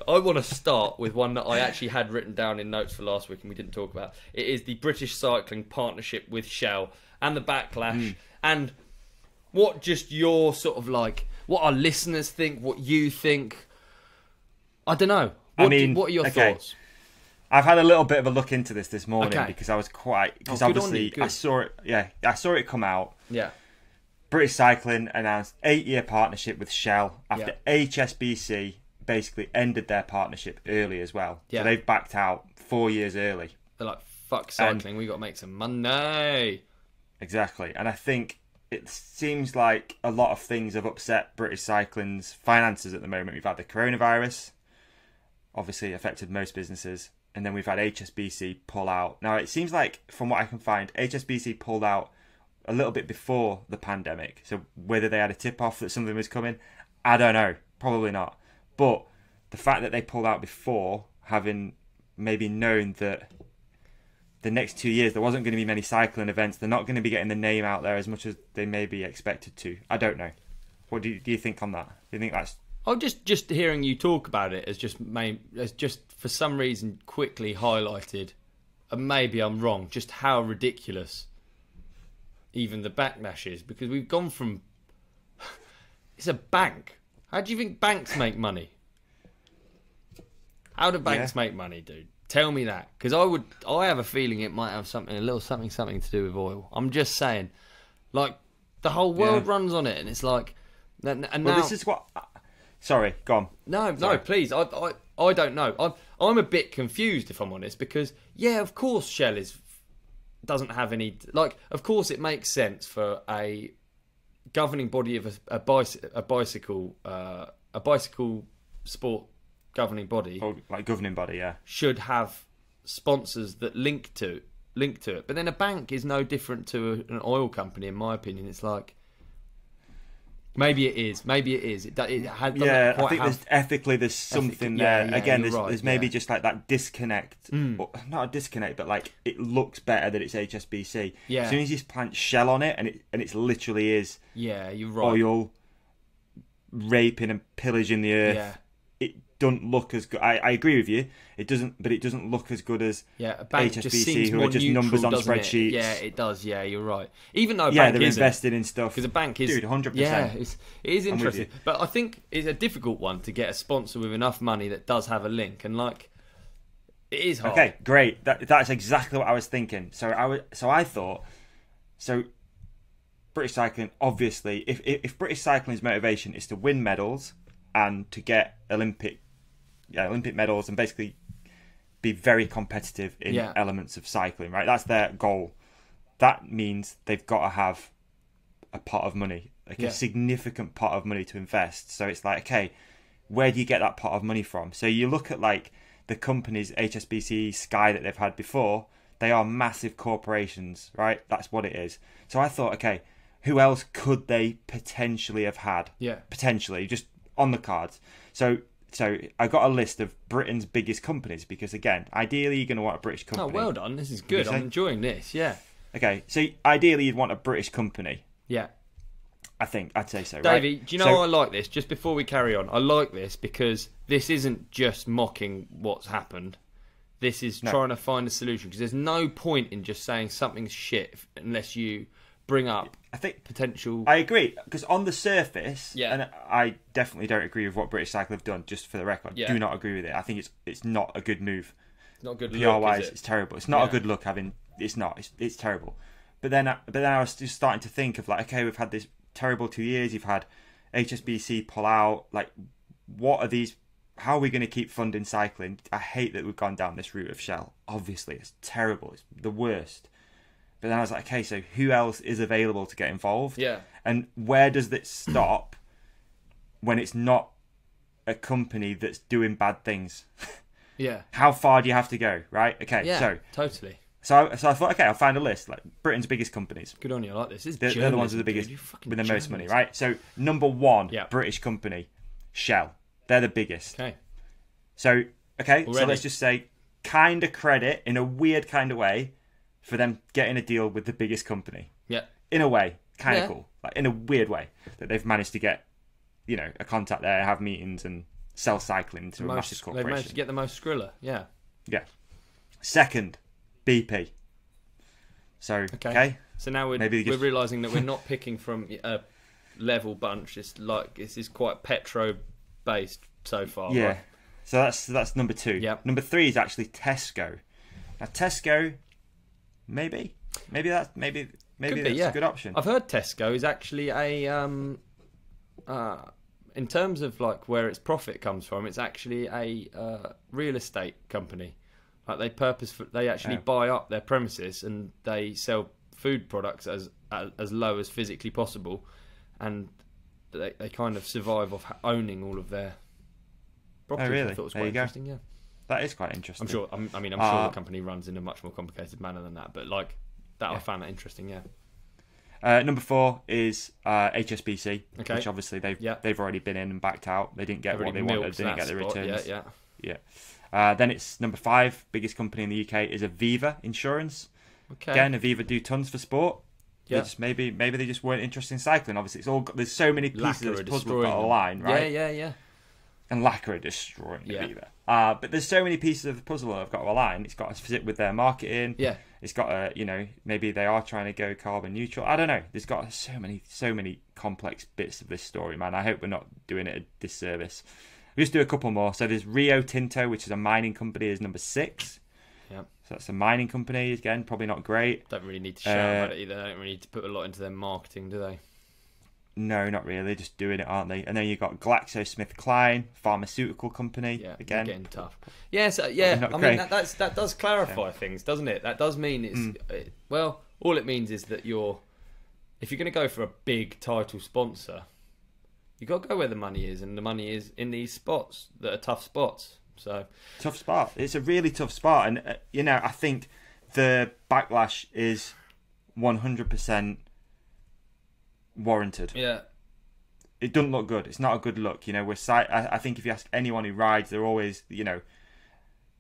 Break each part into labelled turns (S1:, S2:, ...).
S1: I want to start with one that I actually had written down in notes for last week and we didn't talk about. It is the British Cycling partnership with Shell and the backlash and what just your sort of like, what our listeners think, what you think. I don't know. What are your thoughts?
S2: I've had a little bit of a look into this morning because I was because obviously I saw it. Yeah, I saw it come out.
S1: Yeah.
S2: British Cycling announced 8-year partnership with Shell after HSBC basically ended their partnership early as well. Yeah. So they've backed out 4 years early.
S1: They're like, fuck cycling, we got to make some money.
S2: Exactly. And I think it seems like a lot of things have upset British Cycling's finances at the moment. We've had the coronavirus, obviously affected most businesses. And then we've had HSBC pull out. Now, it seems like, from what I can find, HSBC pulled out a little bit before the pandemic. So whether they had a tip-off that something was coming, I don't know. Probably not. But the fact that they pulled out before, having maybe known that the next 2 years there wasn't going to be many cycling events, they're not going to be getting the name out there as much as they may be expected to. I don't know. What do you think on that? Do you think that's...
S1: Oh, just hearing you talk about it has just for some reason quickly highlighted, and maybe I'm wrong, just how ridiculous even the backlash is, because we've gone from it's a bank. How do you think banks make money? How do banks make money, dude? Tell me that, because I have a feeling it might have something to do with oil. I'm just saying, like the whole world runs on it, and it's like, and now
S2: this is what. Sorry, go on.
S1: No, please. I don't know. I'm a bit confused, if I'm honest, because of course Shell doesn't have any, like, of course it makes sense for a governing body of a bicycle sport governing body,
S2: like governing body,
S1: should have sponsors that link to it. But then a bank is no different to an oil company, in my opinion. It's like, maybe it is.
S2: I think ethically there's something there. Again, there's maybe just like that disconnect. Or, not a disconnect, but like it looks better that it's HSBC.
S1: Yeah.
S2: As soon as you plant Shell on it, and it's literally is.
S1: Yeah, you're right.
S2: Oil, raping and pillaging the earth.
S1: Yeah.
S2: It doesn't look as good. I agree with you. It doesn't look as good as
S1: a bank
S2: HSBC, who are just neutral, numbers on spreadsheets.
S1: Yeah, it does. Yeah, you're right. Even though
S2: they're invested in stuff,
S1: because a bank is
S2: 100%.
S1: Yeah, it is interesting, but I think it's a difficult one to get a sponsor with enough money that does have a link, and like it is hard.
S2: Okay, great. That's exactly what I was thinking. So I thought British Cycling, obviously, if British Cycling's motivation is to win medals and to get Olympic medals and basically be very competitive in elements of cycling, right? That's their goal. That means they've got to have a pot of money, like a significant pot of money to invest. So it's like, okay, where do you get that pot of money from? So you look at like the companies, HSBC, Sky, that they've had before. They are massive corporations, right? That's what it is. So I thought, okay, who else could they potentially have had?
S1: Yeah.
S2: Potentially, just on the cards. So I got a list of Britain's biggest companies, because again, ideally you're going to want a British company.
S1: Oh, well done. This is good. I'm enjoying this. Yeah.
S2: Okay, so ideally you'd want a British company.
S1: Yeah.
S2: I think I'd say so.
S1: Davey,
S2: right?
S1: Do you know why I like this? Just before we carry on, I like this because this isn't just mocking what's happened. This is trying to find a solution, because there's no point in just saying something's shit unless you bring up potential.
S2: I agree, because on the surface, and I definitely don't agree with what British Cycle have done, just for the record. Do not agree with it. I think it's not a good move.
S1: It's not a good
S2: PR
S1: look,
S2: wise,
S1: is it?
S2: it's terrible. It's not a good look having. It's not. It's terrible. But then I was just starting to think of like, okay, we've had this terrible 2 years. You've had HSBC pull out. Like, what are these? How are we going to keep funding cycling? I hate that we've gone down this route of Shell. Obviously, it's terrible. It's the worst. But then I was like, okay, so who else is available to get involved?
S1: Yeah.
S2: And where does it stop when it's not a company that's doing bad things?
S1: Yeah.
S2: How far do you have to go, right? Okay,
S1: yeah, totally.
S2: So I thought, okay, I'll find a list, like Britain's biggest companies.
S1: Good on you, I like this.
S2: They're the ones with the biggest, with the most money, right? So number one, British company, Shell. They're the biggest.
S1: Okay.
S2: So let's just say, kind of credit, in a weird kind of way, for them getting a deal with the biggest company.
S1: Yeah.
S2: In a way, kind of cool. Like, in a weird way, that they've managed to get, a contact there, have meetings and sell cycling into a massive
S1: They've managed
S2: corporation.
S1: to get the most Skrilla. Yeah.
S2: Yeah. Second, BP. So, okay.
S1: So now we're realising that we're not picking from a level bunch. It's like this is quite petro based so far.
S2: Yeah.
S1: Right?
S2: So that's number 2.
S1: Yep.
S2: Number 3 is actually Tesco. Now Tesco, maybe that's a good option.
S1: I've heard Tesco is actually a in terms of like where its profit comes from, it's actually a real estate company. Like they actually buy up their premises and they sell food products as low as physically possible, and they kind of survive off owning all of their properties.
S2: Oh, really?
S1: I thought it was
S2: There
S1: quite
S2: you go.
S1: interesting. Yeah,
S2: That is quite interesting.
S1: I'm sure. I'm sure the company runs in a much more complicated manner than that, but like that, I found that interesting. Yeah.
S2: Number 4 is HSBC,
S1: Okay.
S2: which obviously they've already been in and backed out. They didn't get what they wanted. They didn't get the returns.
S1: Yeah.
S2: Then it's number 5, biggest company in the UK is Aviva Insurance.
S1: Okay.
S2: Again, Aviva do tons for sport.
S1: Yeah.
S2: Maybe they just weren't interested in cycling. Obviously, there's so many pieces of this puzzle got to align, right?
S1: Yeah.
S2: And Lacquer are destroying
S1: Yeah.
S2: Aviva. But there's so many pieces of the puzzle that have got to align. It's got to fit with their marketing.
S1: Yeah.
S2: It's got to, maybe they are trying to go carbon neutral. I don't know. There's got so many complex bits of this story, man. I hope we're not doing it a disservice. We'll just do a couple more. So there's Rio Tinto, which is a mining company, is number 6.
S1: Yeah.
S2: So that's a mining company. Again, probably not great.
S1: Don't really need to shout about it either. They don't really need to put a lot into their marketing, do they?
S2: No, not really. They're just doing it, aren't they? And then you've got GlaxoSmithKline, pharmaceutical company.
S1: Yeah,
S2: again,
S1: getting tough. Yes, yeah. I mean, that does clarify things, doesn't it? That does mean it's well. All it means is that if you're going to go for a big title sponsor, you got to go where the money is, and the money is in these spots that are tough spots. So
S2: tough spot. It's a really tough spot, and I think the backlash is 100% warranted.
S1: Yeah.
S2: It doesn't look good. It's not a good look. I think if you ask anyone who rides, they're always,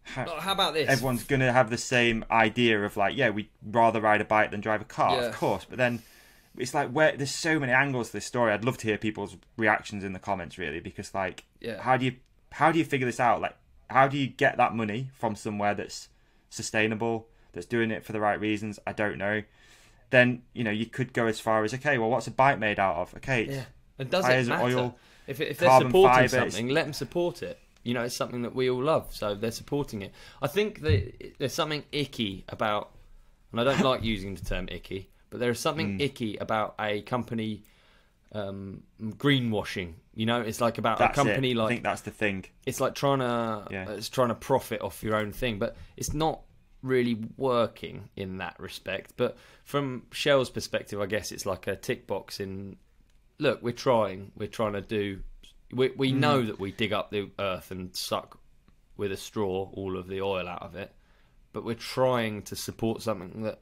S1: how about this?
S2: Everyone's going to have the same idea of like, yeah, we'd rather ride a bike than drive a car, of course. But then it's like there's so many angles to this story. I'd love to hear people's reactions in the comments, really, because like, how do you figure this out? Like, how do you get that money from somewhere that's sustainable, that's doing it for the right reasons? I don't know. Then you could go as far as, okay, well, what's a bike made out of? Okay,
S1: it doesn't matter.
S2: Oil,
S1: if they're supporting something, let them support it. It's something that we all love, so they're supporting it. I think that there's something icky about, and I don't like using the term icky, but there is something icky about a company greenwashing. It's like about a company like,
S2: I think that's the thing.
S1: It's like trying to profit off your own thing, but it's not really working in that respect. But from Shell's perspective, I guess it's like a tick box in, look, we're trying to do, we know that we dig up the earth and suck with a straw all of the oil out of it, but we're trying to support something that,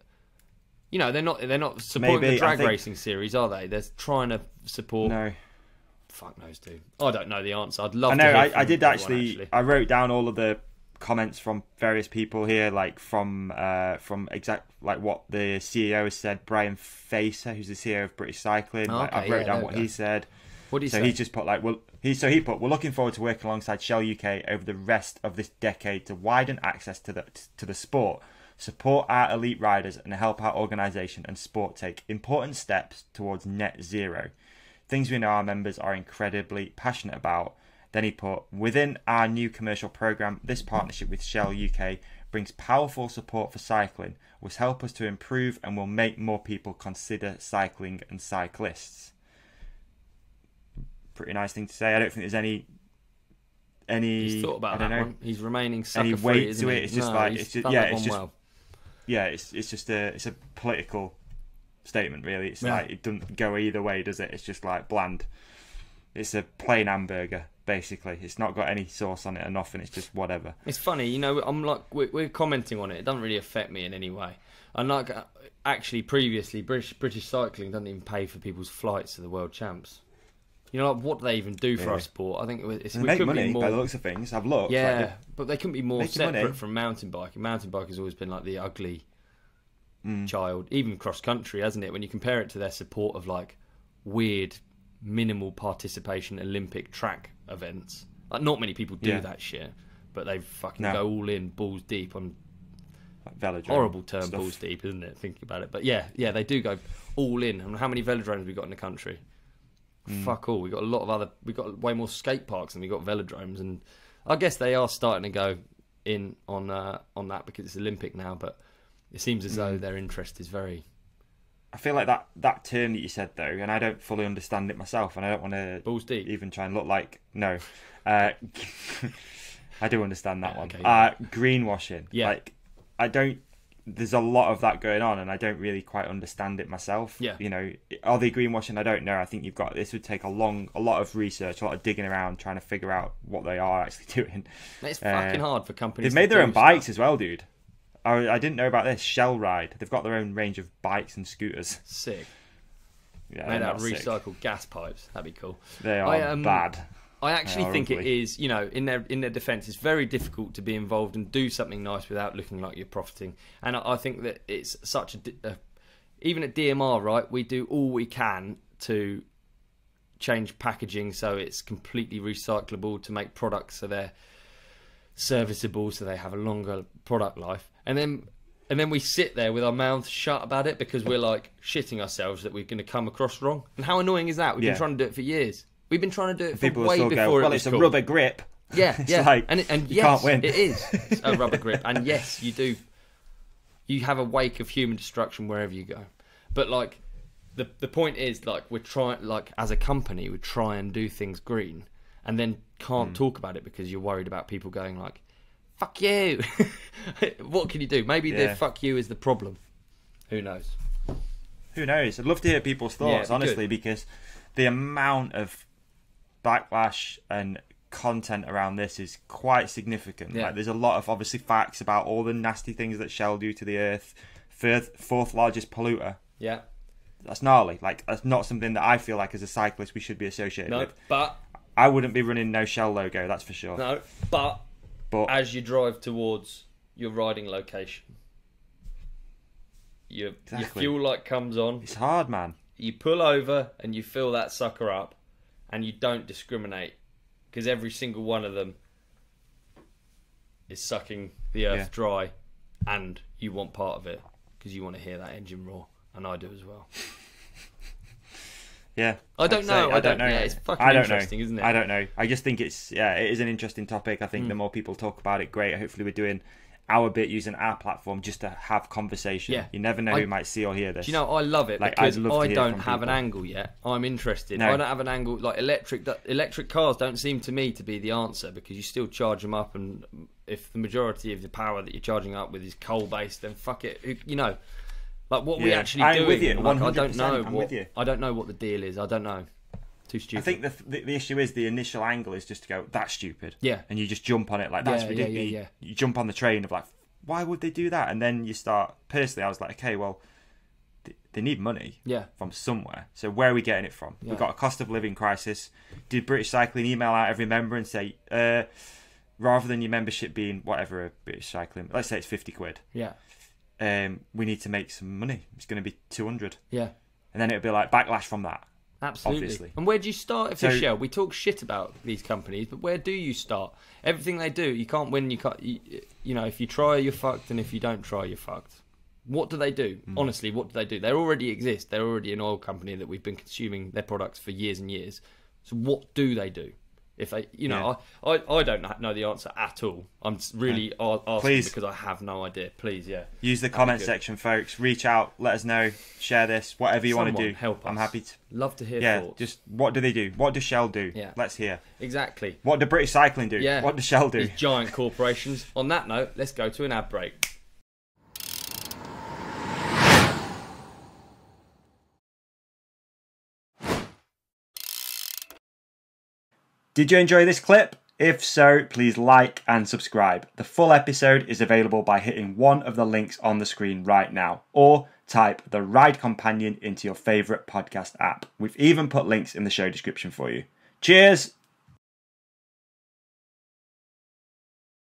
S1: they're not supporting the drag racing series, are they? They're trying to support.
S2: No.
S1: Fuck knows, dude. I don't know the answer. I'd love to
S2: hear
S1: from
S2: I did
S1: everyone,
S2: actually. I wrote down all of the comments from various people here, like from exact like what the CEO has said. Brian Facer, who's the CEO of British Cycling. I wrote down what he said.
S1: What did he say?
S2: He just put like, he put, we're looking forward to working alongside Shell UK over the rest of this decade to widen access to the sport, support our elite riders, and help our organisation and sport take important steps towards net zero. Things we know our members are incredibly passionate about. Then he put, within our new commercial programme, this partnership with Shell UK brings powerful support for cycling, which help us to improve and will make more people consider cycling and cyclists. Pretty nice thing to say. I don't think there's any.
S1: He's thought about that one. He's remaining sucker free,
S2: weight
S1: isn't
S2: to
S1: he?
S2: it. It's just it's a political statement, really. It's like it doesn't go either way, does it? It's just like bland. It's a plain hamburger, basically. It's not got any sauce on it or nothing. It's just whatever. It's
S1: funny, I'm like, we're commenting on it. It doesn't really affect me in any way. And like, actually, previously, British Cycling doesn't even pay for people's flights to the World Champs. Like, what do they even do for our sport? I think
S2: they make money by the looks of things. I've looked.
S1: Yeah, but they couldn't be more separate from mountain biking. Mountain bike has always been like the ugly child, even cross country, hasn't it? When you compare it to their support of like weird, minimal participation Olympic track events, Like, not many people do
S2: Yeah.
S1: that shit, but they fucking
S2: No.
S1: go all in, balls deep on.
S2: Like velodrome
S1: Horrible term,
S2: stuff.
S1: balls deep, isn't it? Thinking about it, but yeah, they do go all in. And how many velodromes we got in the country? Fuck all. We got a lot of other. We got way more skate parks than we got velodromes, and I guess they are starting to go in on that because it's Olympic now. But it seems as though their interest is very.
S2: I feel like that term that you said though, and I don't fully understand it myself, and I don't want to
S1: Balls deep.
S2: even try and look like no. I do understand that one.
S1: Okay,
S2: Greenwashing.
S1: Yeah.
S2: Like I don't. There's a lot of that going on, and I don't really quite understand it myself.
S1: Yeah.
S2: You know, are they greenwashing? I don't know. I think this would take a lot of research, a lot of digging around, trying to figure out what they are actually doing.
S1: It's fucking hard for companies.
S2: They've made
S1: to
S2: their
S1: do
S2: own bikes
S1: stuff.
S2: as well, dude. I didn't know about this. Shell Ride. They've got their own range of bikes and scooters.
S1: Sick.
S2: Yeah,
S1: Made
S2: they're
S1: out of
S2: not sick.
S1: recycled gas pipes. That'd be cool.
S2: They are bad.
S1: I actually
S2: They are
S1: think it
S2: ugly.
S1: is, you know, in their defence, it's very difficult to be involved and do something nice without looking like you're profiting. And I think that it's such even at DMR, right, we do all we can to change packaging so it's completely recyclable, to make products so they're serviceable, so they have a longer product life. And then we sit there with our mouths shut about it because we're like shitting ourselves that we're going to come across wrong. And how annoying is that? We've been trying to do it for years. We've been trying to do it for
S2: People
S1: way
S2: still
S1: before
S2: go,
S1: it
S2: well,
S1: was
S2: it's a
S1: cool.
S2: rubber grip.
S1: Yeah,
S2: It's
S1: yeah,
S2: like,
S1: and
S2: you
S1: yes,
S2: can't win.
S1: it is a rubber grip, and yes, you do. You have a wake of human destruction wherever you go, but like the point is, like, we're trying, like, as a company, we try and do things green, and then can't talk about it because you're worried about people going like, "Fuck you." What can you do? Maybe the "fuck you" is the problem. Who knows?
S2: Who knows? I'd love to hear people's thoughts,
S1: it'd be
S2: honestly,
S1: good.
S2: because the amount of backlash and content around this is quite significant.
S1: Yeah.
S2: Like, there's a lot of obviously facts about all the nasty things that Shell do to the earth. Fourth largest polluter.
S1: Yeah.
S2: That's gnarly. Like, that's not something that I feel like as a cyclist we should be associated
S1: No,
S2: with.
S1: but
S2: I wouldn't be running no Shell logo, that's for sure.
S1: no, but
S2: But
S1: as you drive towards your riding location, your fuel light comes on.
S2: it's hard, man.
S1: You pull over and you fill that sucker up, and you don't discriminate because every single one of them is sucking the earth dry, and you want part of it because you want to hear that engine roar, and I do as well.
S2: Yeah.
S1: I don't know.
S2: I don't know.
S1: Yeah, it's fucking
S2: I don't
S1: interesting,
S2: know.
S1: isn't it?
S2: I don't know. I just think it is an interesting topic. I think the more people talk about it, great. Hopefully we're doing our bit using our platform just to have conversation.
S1: Yeah.
S2: You never know who might see or hear this.
S1: Do you know, I love it
S2: Like,
S1: because
S2: I'd love to
S1: I
S2: hear
S1: don't
S2: from
S1: have an
S2: people.
S1: angle yet. I'm interested.
S2: No.
S1: I don't have an angle. Like, electric cars don't seem to me to be the answer because you still charge them up, and if the majority of the power that you're charging up with is coal based, then fuck it. You know, like, what we actually
S2: I'm
S1: doing.
S2: with you,
S1: Like, I don't
S2: 100%,
S1: know.
S2: I'm with you.
S1: I don't know what the deal is. I don't know. Too
S2: I
S1: stupid.
S2: think the issue is the initial angle is just to go, that's stupid.
S1: Yeah.
S2: And you just jump on it like, that's
S1: Yeah,
S2: ridiculous.
S1: yeah.
S2: You jump on the train of like, why would they do that? And then you start, personally, I was like, okay, well, they need money from somewhere. So where are we getting it from?
S1: Yeah.
S2: We've got a cost of living crisis. Did British Cycling email out every member and say, rather than your membership being whatever a British Cycling, let's say it's 50 quid,
S1: Yeah.
S2: we need to make some money. It's going to be 200.
S1: Yeah.
S2: And then it'll be like backlash from that.
S1: Absolutely.
S2: Obviously.
S1: And where do you start if you're
S2: So-
S1: Shell? We talk shit about these companies, but where do you start? Everything they do, you can't win. You can't. You know, if you try, you're fucked, and if you don't try, you're fucked. What do they do? Honestly, what do they do? They already exist. They're already an oil company that we've been consuming their products for years and years. So what do they do? If they, you know, I don't know the answer at all. I'm really asking
S2: Please.
S1: because I have no idea. Please, yeah.
S2: Use the
S1: That'd be
S2: comment
S1: good.
S2: section, folks. Reach out, let us know, share this, whatever you want to
S1: Someone
S2: do.
S1: help us.
S2: I'm happy to.
S1: Love to hear
S2: Yeah,
S1: thoughts.
S2: just what do they do? What does Shell do?
S1: Yeah.
S2: Let's hear.
S1: Exactly.
S2: What do British Cycling do?
S1: Yeah.
S2: What does Shell do?
S1: These giant corporations. On that note, let's go to an ad break.
S2: Did you enjoy this clip? If so, please like and subscribe. The full episode is available by hitting one of the links on the screen right now, or type the Ride Companion into your favourite podcast app. We've even put links in the show description for you. Cheers!